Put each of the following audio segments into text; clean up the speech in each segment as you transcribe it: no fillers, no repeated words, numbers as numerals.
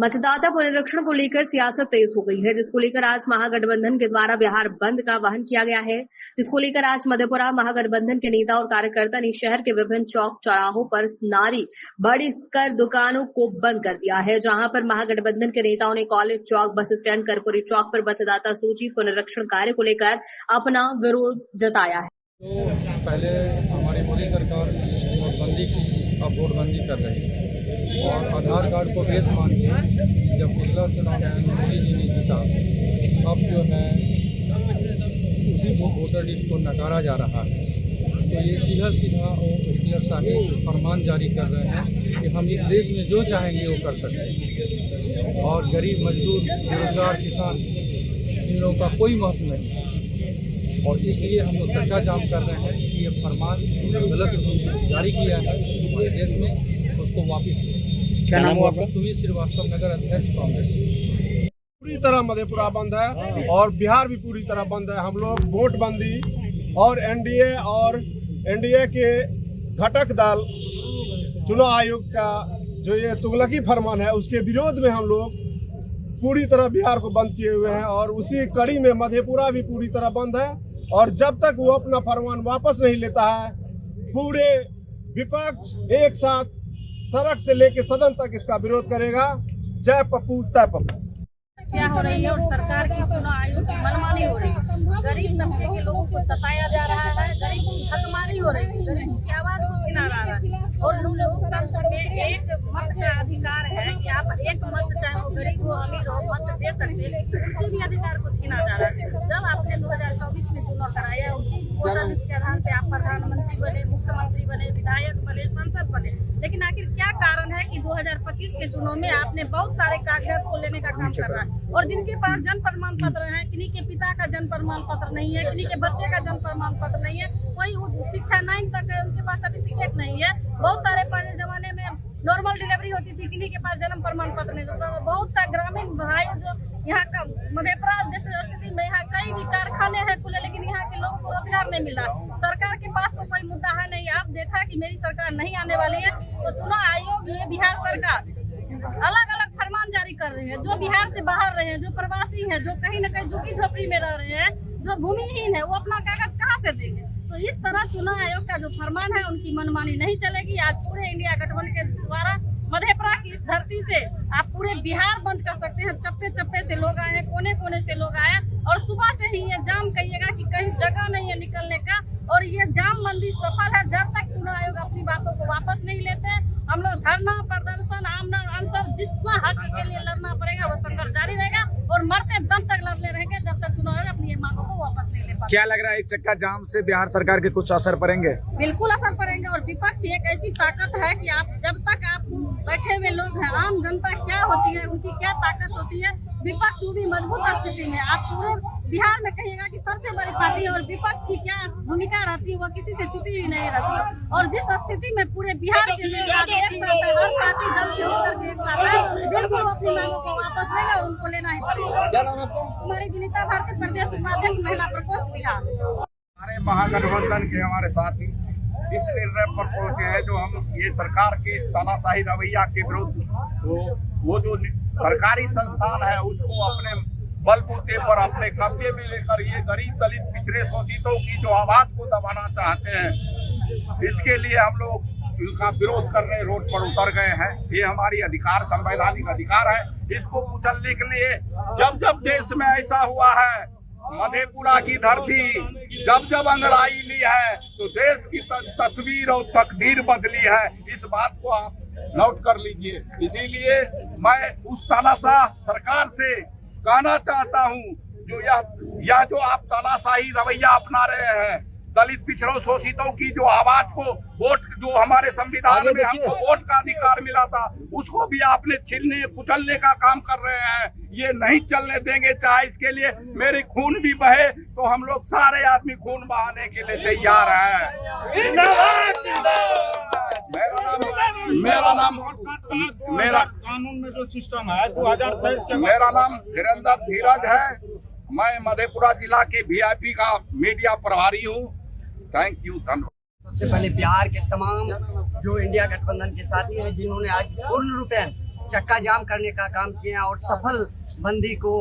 मतदाता पुनरीक्षण को लेकर सियासत तेज हो गई है, जिसको लेकर आज महागठबंधन के द्वारा बिहार बंद का आह्वान किया गया है। जिसको लेकर आज मधेपुरा महागठबंधन के नेता और कार्यकर्ता ने शहर के विभिन्न चौक चौराहों पर नारी बड़ी कर दुकानों को बंद कर दिया है। जहां पर महागठबंधन के नेताओं ने कॉलेज चौक, बस स्टैंड, कर्पूरी चौक पर मतदाता सूची पुनरीक्षण कार्य को लेकर अपना विरोध जताया है। तो पहले हमारी मोदी सरकार नोटबंदी की, अब वोटबंदी कर रही है और आधार कार्ड को बेस मान के जब पिछला चुनाव मोदी जी ने जीता, अब जो है उसी वोटर लिस्ट को नकारा जा रहा है। तो ये सीधा हिटलरशाही फरमान जारी कर रहे हैं कि हम इस देश में जो चाहेंगे वो कर सकते हैं और गरीब, मजदूर, बेरोजगार, किसान, इन लोगों का कोई महत्व नहीं है। और इसलिए हम लोग चक्का जाम कर रहे हैं कि ये फरमान गलत उन्होंने जारी किया है हमारे देश में, उसको वापस लें। क्या नाम हुआ आपका? सुमित श्रीवास्तव, नगर अध्यक्ष, कांग्रेस। पूरी तरह मधेपुरा बंद है और बिहार भी पूरी तरह बंद है। हम लोग वोटबंदी और एनडीए के घटक दल चुनाव आयोग का जो ये तुगलकी फरमान है, उसके विरोध में हम लोग पूरी तरह बिहार को बंद किए हुए हैं और उसी कड़ी में मधेपुरा भी पूरी तरह बंद है। और जब तक वो अपना फरमान वापस नहीं लेता है, पूरे विपक्ष एक साथ सड़क से लेकर सदन तक इसका विरोध करेगा। जय पप्पू, तय पप्पू। क्या हो रही है और सरकार की चुनाव आयोग की मनमानी हो रही है। गरीब तबके के लोगों को सताया जा रहा है, गरीबों की हकमारी हो रही है, गरीबों की आवाज को छीना जा रहा है। और लोकतंत्र में एक मत का अधिकार है कि आप एक मत, चाहे वो गरीब हो अमीर हो, मत दे सकते हैं, लेकिन उसके भी अधिकार को छीना जा रहा है। जब आपने 2024 में चुनाव कराया, उसी वोटर लिस्ट के आधार पे आप प्रधानमंत्री बने, मुख्यमंत्री बने, विधायक बने, सांसद बने, लेकिन आखिर क्या कारण है कि 2025 के चुनाव में आपने बहुत सारे कागजात को लेने का काम कर रहा है और जिनके पास जन्म प्रमाण पत्र है, किन्हीं के पिता का जन्म प्रमाण पत्र नहीं है, किन्हीं के बच्चे का जन्म प्रमाण पत्र नहीं है, कोई शिक्षा 9 तक है, उनके पास सर्टिफिकेट नहीं है। बहुत सारे पहले जमाने में नॉर्मल डिलीवरी होती थी, किन्हीं के पास जन्म प्रमाण पत्र नहीं। तो बहुत सा ग्रामीण भाई जो यहाँ का मधेपुरा जैसे स्थिति में यहाँ कई भी कारखाने हैं खुले, लेकिन यहाँ के लोगों को रोजगार नहीं मिला। सरकार के पास तो कोई मुद्दा है नहीं। आप देखा कि मेरी सरकार नहीं आने वाली है, तो चुनाव आयोग ये बिहार सरकार अलग अलग फरमान जारी कर रहे हैं। जो बिहार से बाहर रहे हैं, जो प्रवासी हैं, जो कहीं न कहीं झुग्गी झोपड़ी में रह रहे हैं, जो भूमिहीन है, वो अपना कागज कहाँ से देंगे? तो इस तरह चुनाव आयोग का जो फरमान है, उनकी मनमानी नहीं चलेगी। आज पूरे इंडिया गठबंधन के द्वारा मधेपुरा की इस धरती से आप पूरे बिहार बंद कर सकते हैं। चप्पे चप्पे से लोग आए हैं, कोने कोने से लोग आए और सुबह से ही ये जाम कहिएगा कि कहीं जगह नहीं है निकलने का। और ये जाम बंदी सफल है जब तक चुनाव आयोग अपनी बातों को वापस नहीं लेते। हम लोग धरना, प्रदर्शन, आमरण अनशन, जितना हक के लिए लड़ना पड़ेगा वो संघर्ष जारी रहेगा और मरते दम तक लड़ने रहेंगे जब तक चुनाव आयोग अपनी मांगों को वापस नहीं ले पाता। क्या लग रहा है, एक चक्का जाम से बिहार सरकार के कुछ असर पड़ेंगे? बिल्कुल असर पड़ेंगे। और विपक्ष एक ऐसी ताकत है कि आप जब तक आप बैठे हुए लोग हैं, आम जनता क्या होती है, उनकी क्या ताकत होती है, विपक्ष वो भी मजबूत स्थिति में। आप पूरे बिहार में कहिएगा कि सबसे बड़ी पार्टी है और विपक्ष की क्या भूमिका रहती है, वो किसी से छुपी हुई नहीं रहती। और जिस स्थिति में पूरे बिहार के लोग आज एक साथ है, हर पार्टी दल से उठ करके एक साथ है, बिल्कुल वो अपनी मांगों को वापस लेगा और उनको लेना ही पड़ेगा। क्या नाम है आपका? हमारी विनीता भारती, प्रदेश उपाध्यक्ष, महिला प्रकोष्ठ, बिहार। हमारे महागठबंधन के हमारे साथी इस निर्णय पर पहुंचे हैं जो हम ये सरकार के तानाशाही रवैया के विरुद्ध वो जो सरकारी संस्थान है उसको अपने बलबूते पर अपने कब्जे में लेकर ये गरीब, दलित, पिछड़े, शोषितों की जो आवाज को दबाना चाहते हैं, इसके लिए हम लोग इनका विरोध करने रोड पर उतर गए हैं। ये हमारी अधिकार, संवैधानिक अधिकार है। इसको कुचलने के लिए जब जब देश में ऐसा हुआ है, मधेपुरा की धरती जब जब अंगड़ाई ली है, तो देश की तस्वीर और तकदीर बदली है। इस बात को आप नोट कर लीजिए। इसीलिए मैं उस तानाशाह सरकार से कहना चाहता हूं, जो जो आप तानाशाही रवैया अपना रहे हैं, दलित, पिछड़ों, शोषितों की जो आवाज को, वोट जो हमारे संविधान में हमको वोट का अधिकार मिला था, उसको भी आपने छीनने, कुचलने का काम कर रहे हैं। ये नहीं चलने देंगे। चाहे इसके लिए मेरी खून भी बहे तो हम लोग सारे आदमी खून बहाने के लिए तैयार हैं। मेरा कानून में जो सिस्टम है 2023 के, मेरा नाम धीरेन्द्र धीरज है। मैं मधेपुरा जिला के VIP का मीडिया प्रभारी हूँ। थैंक यू, धन्यवाद। सबसे पहले बिहार के तमाम जो इंडिया गठबंधन के साथी हैं, जिन्होंने आज पूर्ण रूपेण चक्का जाम करने का काम किए हैं और सफल बंदी को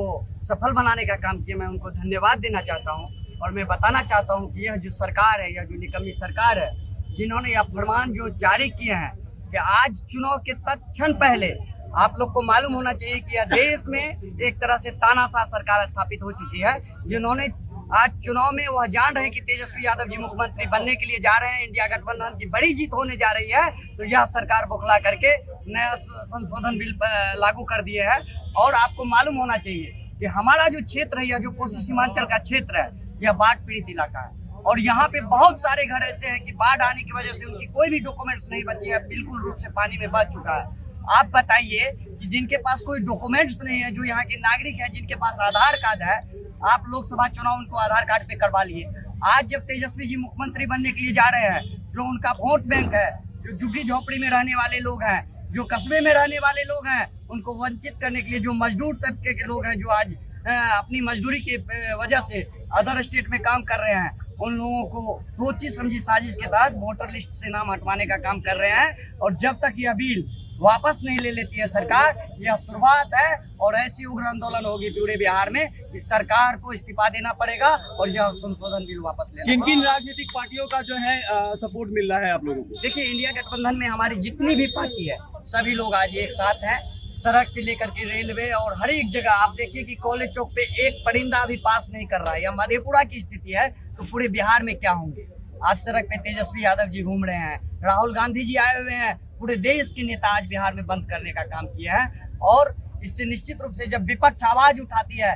सफल बनाने का काम किया। मैं उनको धन्यवाद देना चाहता हूं और मैं बताना चाहता हूं कि यह जो सरकार है, यह जो निकम्मी सरकार है, जिन्होंने यह फरमान जो जारी किए हैं कि आज चुनाव के तत्क्षण पहले आप लोग को मालूम होना चाहिए कि यह देश में एक तरह से तानाशाह सरकार स्थापित हो चुकी है, जिन्होंने आज चुनाव में वह जान रहे हैं कि तेजस्वी यादव जी मुख्यमंत्री बनने के लिए जा रहे हैं, इंडिया गठबंधन की बड़ी जीत होने जा रही है, तो यह सरकार बौखला करके नया संशोधन बिल लागू कर दिए है। और आपको मालूम होना चाहिए कि हमारा जो क्षेत्र है, यह जो कोसी सीमांचल का क्षेत्र है, यह बाढ़ पीड़ित इलाका है और यहाँ पे बहुत सारे घर ऐसे हैं कि बाढ़ आने की वजह से उनकी कोई भी डॉक्यूमेंट्स नहीं बची है, बिल्कुल रूप से पानी में बह चुका है। आप बताइए कि जिनके पास कोई डॉक्यूमेंट्स नहीं है, जो यहाँ के नागरिक है, जिनके पास आधार कार्ड है, आप लोकसभा चुनाव उनको आधार कार्ड पे करवा लिए। आज जब तेजस्वी जी मुख्यमंत्री बनने के लिए जा रहे हैं, जो उनका वोट बैंक है, जो झुग्गी झोपड़ी में रहने वाले लोग हैं, जो कस्बे में रहने वाले लोग हैं, उनको वंचित करने के लिए जो मजदूर तबके के लोग हैं, जो आज अपनी मजदूरी की वजह से अदर स्टेट में काम कर रहे हैं, उन लोगों को सोची समझी साजिश के तहत वोटर लिस्ट से नाम हटवाने का काम कर रहे हैं। और जब तक यह बिल वापस नहीं ले लेती है सरकार, यह शुरुआत है और ऐसी उग्र आंदोलन होगी पूरे बिहार में कि सरकार को इस्तीफा देना पड़ेगा और यह संशोधन बिल वापस लेना। किन किन राजनीतिक पार्टियों का जो है सपोर्ट मिल रहा है आप लोगों को? देखिए, इंडिया गठबंधन में हमारी जितनी भी पार्टी है, सभी लोग आज एक साथ हैं। सड़क से लेकर के रेलवे और हर एक जगह आप देखिए कि कॉलेज चौक पे एक परिंदा भी पास नहीं कर रहा है। यह मधेपुरा की स्थिति है, तो पूरे बिहार में क्या होंगे। आज सड़क पे तेजस्वी यादव जी घूम रहे हैं, राहुल गांधी जी आए हुए हैं, पूरे देश के नेता आज बिहार में बंद करने का काम किया है। और इससे निश्चित रूप से जब विपक्ष आवाज उठाती है,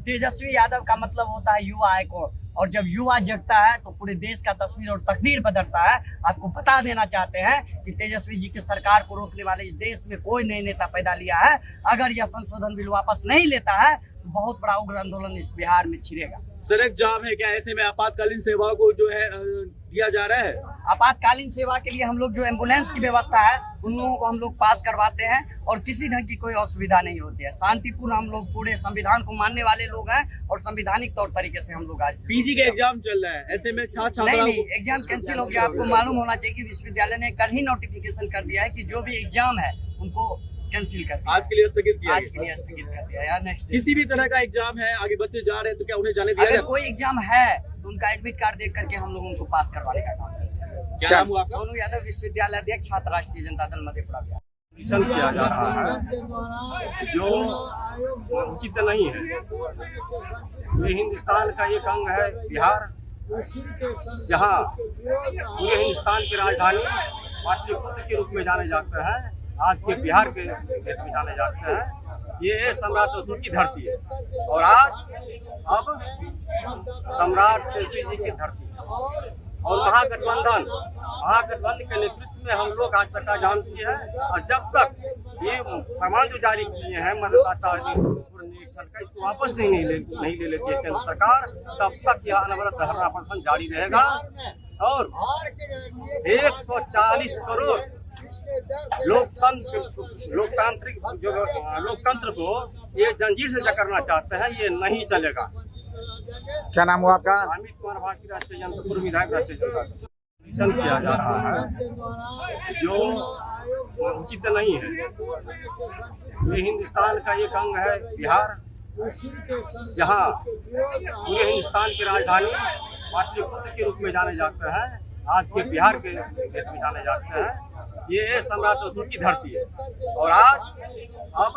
तेजस्वी यादव का मतलब होता है युवा आइकॉन, और जब युवा जगता है तो पूरे देश का तस्वीर और तकदीर बदलता है। आपको बता देना चाहते हैं कि तेजस्वी जी की सरकार को रोकने वाले इस देश में कोई नए नेता पैदा लिया है। अगर यह संशोधन बिल वापस नहीं लेता है तो बहुत बड़ा उग्र आंदोलन इस बिहार में छिड़ेगा। सड़क जाम है क्या? ऐसे में आपातकालीन सेवाओं को जो है दिया जा रहा है? आपातकालीन सेवा के लिए हम लोग जो एम्बुलेंस की व्यवस्था है, उन लोगों को हम लोग पास करवाते हैं और किसी ढंग की कोई असुविधा नहीं होती है। शांतिपूर्ण हम लोग पूरे संविधान को मानने वाले लोग हैं और संवैधानिक तौर तरीके से हम लोग आज पीजी का एग्जाम चल रहा है, ऐसे में नहीं, एग्जाम कैंसिल हो गया। आपको मालूम होना चाहिए कि विश्वविद्यालय ने कल ही नोटिफिकेशन कर दिया है कि जो भी एग्जाम है उनको कैंसिल कर दिया। आज के लिए स्थगित किया, आज के लिए स्थगित कर दिया यार। नेक्स्ट किसी भी तरह का एग्जाम है, आगे बच्चे जा रहे हैं तो क्या उन्हें जाने दिया? अगर कोई एग्जाम है तो उनका एडमिट कार्ड देख करके हम लोग उनको पास करवाने का काम करते हैं। क्या नाम हुआ आपका? सोनू यादव, विश्वविद्यालय अध्यक्ष, छात्र राष्ट्रीय जनता दल मधेपुरा बिहार। चल किया जा रहा है जो उचित नहीं है। ये हिंदुस्तान का एक अंग है बिहार, जहाँ पूरे हिंदुस्तान की राजधानी पाटलिपुत्र के रूप में जाने जाते हैं, आज के बिहार के रूप में जाने जाते हैं। ये सम्राट अशोक की धरती है और आज अब सम्राट तेजस्वी जी की धरती है। और महागठबंधन के नेतृत्व में हम लोग आज चक्का जाम किए हैं। और जब तक ये फरमान जो जारी किए हैं मतदाता निरीक्षण का, इसको वापस नहीं ले लेती है केंद्र सरकार, तब तक यह अनवरत धरना प्रदर्शन जारी रहेगा। और 140 करोड़ लोकतंत्र को ये जंजीर से जकड़ना चाहते हैं, ये नहीं चलेगा। क्या नाम हुआ आपका? अमित कुमार भारतीय राष्ट्रीय जनता पूर्व विधायक राष्ट्रीय जनता चल किया जा रहा है जो उचित नहीं है। ये हिंदुस्तान का एक अंग है बिहार, जहाँ पूरे हिंदुस्तान की राजधानी पाटलिपुत्र के रूप में जाने जाते हैं, आज के बिहार के रूप में जाने जाते हैं। ये सम्राट अशोक की धरती है और आज अब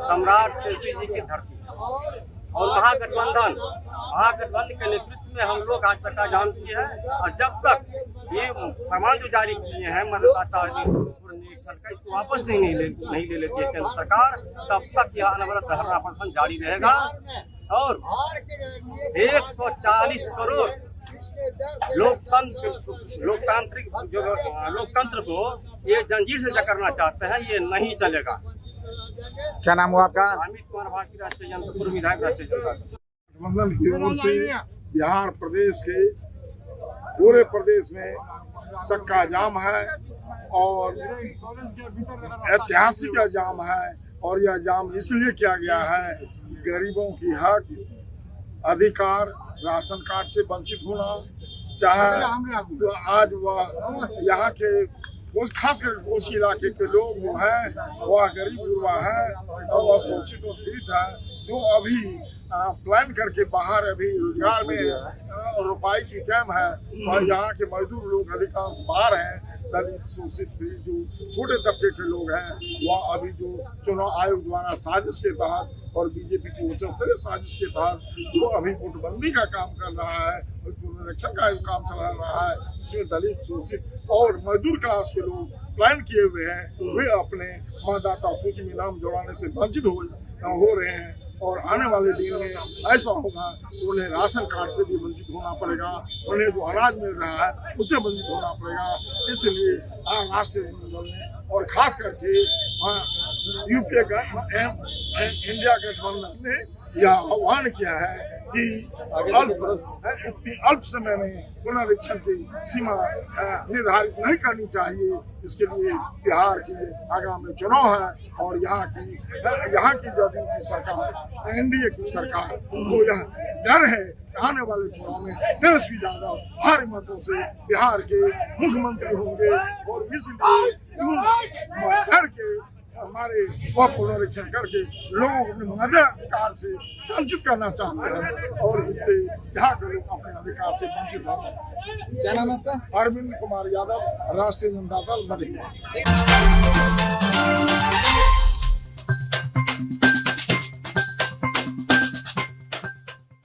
सम्राट तेजस्वी जी की धरती है। और महागठबंधन के नेतृत्व में हम लोग आज चक्का जाम किए हैं। और जब तक ये फरमान जो जारी किए हैं मतदाता निरीक्षण का, इसको वापस नहीं ले लेती है केंद्र सरकार, तब तक यह अनवरत धरना प्रदर्शन जारी रहेगा। और 140 करोड़ लोकतंत्र को ये जंजीर से जकड़ना चाहते हैं, ये नहीं चलेगा। क्या नाम हुआ आपका? अमित कुमार भारतीय राष्ट्रीय जनता पूर्व विधायक राष्ट्रीय जनता गठबंधन की ओर से बिहार प्रदेश के पूरे प्रदेश में चक्का जाम है और ऐतिहासिक जाम है। और यह जाम इसलिए किया गया है, गरीबों की हक अधिकार, राशन कार्ड से वंचित होना, चाहे आज वह यहाँ के उस खासकर कोसी इलाके के लोग जो हैं वह गरीब गुरबा हैं और वह शोषित और पीड़ित है, जो अभी प्लान करके बाहर अभी रोजगार में रुपाई की टाइम है और यहाँ के मजदूर लोग अधिकांश बाहर हैं। दलित शोषित जो छोटे तबके के लोग हैं वह अभी जो चुनाव आयोग द्वारा साजिश के तहत और बीजेपी की उच्च स्तरीय साजिश के तहत जो अभी वोटबंदी का काम कर रहा है, पुनरीक्षण का काम चला रहा है, इसमें दलित शोषित और मजदूर क्लास के लोग प्लान किए हुए हैं, वे अपने मतदाता सूची में नाम जोड़ाने से वंचित हो रहे हैं। और आने वाले दिन में ऐसा होगा तो उन्हें राशन कार्ड से भी वंचित होना पड़ेगा, उन्हें जो अनाज मिल रहा है उससे वंचित होना पड़ेगा। इसलिए राष्ट्रीय दल ने और खास करके यूपीए इंडिया गठबंधन ने यह आह्वान किया है कि अल्प समय में पुनरीक्षण की सीमा निर्धारित नहीं करनी चाहिए। इसके लिए बिहार की आगामी चुनाव है और यहाँ की जदयू की सरकार, एनडीए की सरकार को यह डर है आने वाले चुनाव में तेजस्वी यादव भारी मतों से बिहार के मुख्यमंत्री होंगे और इसलिए डर के हमारे वह पुनरीक्षण करके लोगों को अपने मताधिकार से वंचित करना चाहते हैं और इससे यहाँ के लोग अपने अधिकार से वंचित होंगे। क्या नाम है आपका? अरविंद कुमार यादव, राष्ट्रीय जनता दल।